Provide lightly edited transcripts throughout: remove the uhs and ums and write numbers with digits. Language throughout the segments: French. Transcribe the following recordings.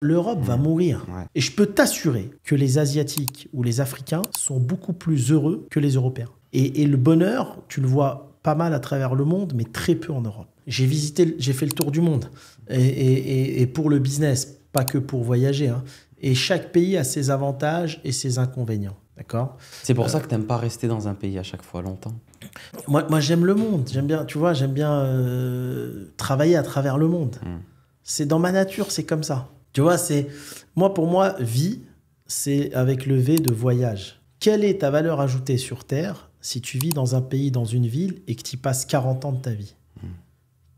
L'Europe va mourir. Ouais. Et je peux t'assurer que les Asiatiques ou les Africains sont beaucoup plus heureux que les Européens. Et le bonheur, tu le vois pas mal à travers le monde, mais très peu en Europe. J'ai fait le tour du monde. Et pour le business, pas que pour voyager. Hein. Et chaque pays a ses avantages et ses inconvénients. D'accord ? C'est pour ça que tu n'aimes pas rester dans un pays à chaque fois longtemps. Moi j'aime le monde. J'aime bien, tu vois, j'aime bien travailler à travers le monde. C'est dans ma nature, c'est comme ça. Tu vois, pour moi, vie, c'est avec le V de voyage. Quelle est ta valeur ajoutée sur Terre si tu vis dans un pays, dans une ville et que tu y passes 40 ans de ta vie ?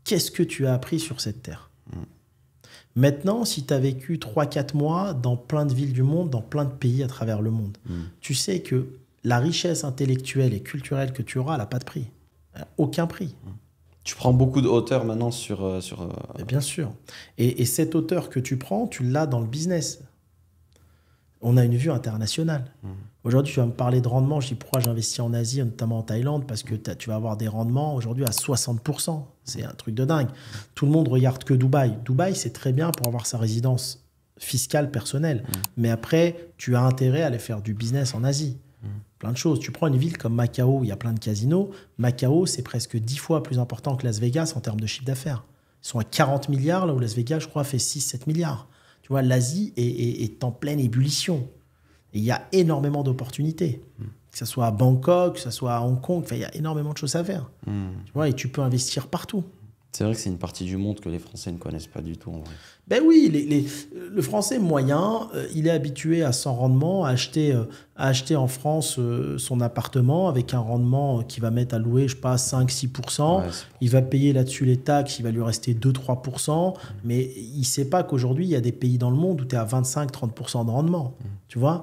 Qu'est-ce que tu as appris sur cette Terre ? Maintenant, si tu as vécu 3-4 mois dans plein de villes du monde, dans plein de pays à travers le monde, tu sais que la richesse intellectuelle et culturelle que tu auras, elle n'a pas de prix. Elle n'a aucun prix. Tu prends beaucoup de hauteur maintenant sur... Bien sûr. Et cette hauteur que tu prends, tu l'as dans le business. On a une vue internationale. Aujourd'hui, tu vas me parler de rendement. Je dis pourquoi j'investis en Asie, notamment en Thaïlande, parce que tu vas avoir des rendements aujourd'hui à 60%. C'est un truc de dingue. Tout le monde regarde que Dubaï. Dubaï, c'est très bien pour avoir sa résidence fiscale personnelle. Mais après, tu as intérêt à aller faire du business en Asie. Plein de choses. Tu prends une ville comme Macao, il y a plein de casinos. Macao, c'est presque 10 fois plus important que Las Vegas en termes de chiffre d'affaires. Ils sont à 40 milliards, là où Las Vegas, je crois, fait 6-7 milliards. Tu vois, l'Asie est en pleine ébullition. Et il y a énormément d'opportunités. Que ce soit à Bangkok, que ce soit à Hong Kong, il y a énormément de choses à faire. Tu vois, et tu peux investir partout. C'est vrai que c'est une partie du monde que les Français ne connaissent pas du tout, en vrai. Ben oui, le Français moyen, il est habitué à son rendement, à acheter en France son appartement avec un rendement qu'il va mettre à louer, je sais pas, 5-6%. Il va payer là-dessus les taxes, il va lui rester 2-3%. Mais il ne sait pas qu'aujourd'hui, il y a des pays dans le monde où tu es à 25-30% de rendement. Tu vois,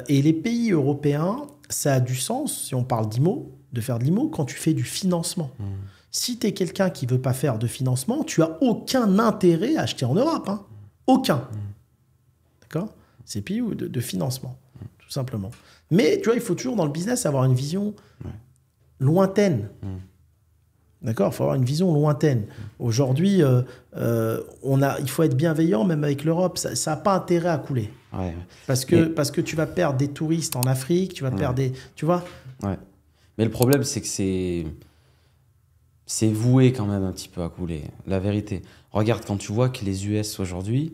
et les pays européens, ça a du sens, si on parle d'IMO, de faire de l'IMO, quand tu fais du financement. Si tu es quelqu'un qui ne veut pas faire de financement, tu n'as aucun intérêt à acheter en Europe. Hein. Aucun. D'accord ? C'est pays de financement, tout simplement. Mais tu vois, il faut toujours dans le business avoir une vision lointaine. D'accord ? Il faut avoir une vision lointaine. Aujourd'hui, il faut être bienveillant, même avec l'Europe. Ça n'a pas intérêt à couler. Parce que tu vas perdre des touristes en Afrique, tu vas perdre des... Tu vois ? Mais le problème, c'est que c'est voué quand même un petit peu à couler, la vérité. Regarde, quand tu vois que les US aujourd'hui,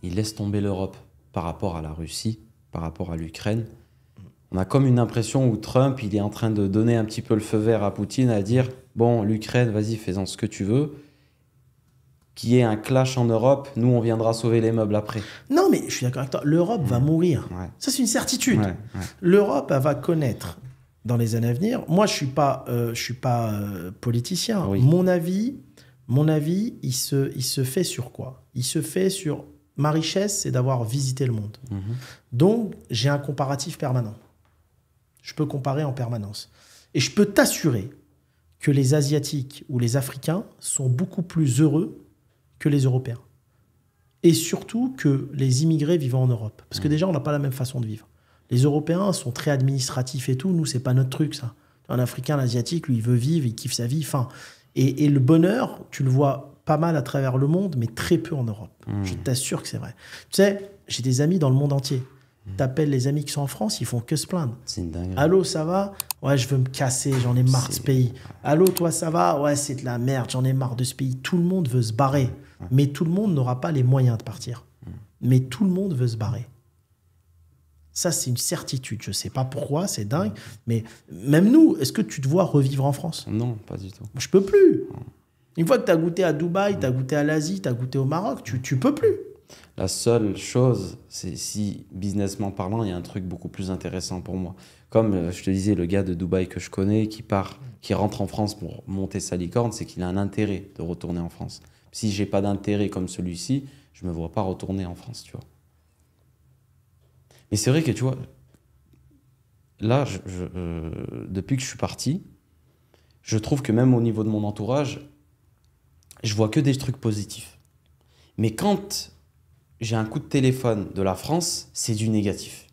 ils laissent tomber l'Europe par rapport à la Russie, par rapport à l'Ukraine, on a comme une impression où Trump, il est en train de donner un petit peu le feu vert à Poutine, à dire « Bon, l'Ukraine, vas-y, fais-en ce que tu veux. Qu'il y ait un clash en Europe, nous, on viendra sauver les meubles après. » Non, mais je suis d'accord avec toi. L'Europe va mourir. Ça, c'est une certitude. L'Europe, elle va connaître... Dans les années à venir, moi, je suis pas politicien. Mon avis, il se fait sur quoi ? Il se fait sur ma richesse, c'est d'avoir visité le monde. Donc, j'ai un comparatif permanent. Je peux comparer en permanence. Et je peux t'assurer que les Asiatiques ou les Africains sont beaucoup plus heureux que les Européens. Et surtout que les immigrés vivant en Europe. Parce que déjà, on n'a pas la même façon de vivre. Les Européens sont très administratifs et tout. Nous, c'est pas notre truc, ça. Un Africain, l'Asiatique, lui, il veut vivre, il kiffe sa vie. Enfin, et le bonheur, tu le vois pas mal à travers le monde, mais très peu en Europe. Je t'assure que c'est vrai. Tu sais, j'ai des amis dans le monde entier. T'appelles les amis qui sont en France, ils font que se plaindre. C'est une dinguerie. Allô, ça va ? Ouais, je veux me casser, j'en ai marre de ce pays. Allô, toi, ça va ? Ouais, c'est de la merde, j'en ai marre de ce pays. Tout le monde veut se barrer. Mais tout le monde n'aura pas les moyens de partir. Mais tout le monde veut se barrer. Ça, c'est une certitude. Je ne sais pas pourquoi, c'est dingue. Mais même nous, est-ce que tu te vois revivre en France ? Non, pas du tout. Je ne peux plus. Une fois que tu as goûté à Dubaï, tu as goûté à l'Asie, tu as goûté au Maroc, tu ne peux plus. La seule chose, c'est si, businessment parlant, il y a un truc beaucoup plus intéressant pour moi. Comme je te disais, le gars de Dubaï que je connais, qui rentre en France pour monter sa licorne, c'est qu'il a un intérêt de retourner en France. Si je n'ai pas d'intérêt comme celui-ci, je ne me vois pas retourner en France, tu vois. Mais c'est vrai que, tu vois, là, depuis que je suis parti, je trouve que même au niveau de mon entourage, je vois que des trucs positifs. Mais quand j'ai un coup de téléphone de la France, c'est du négatif.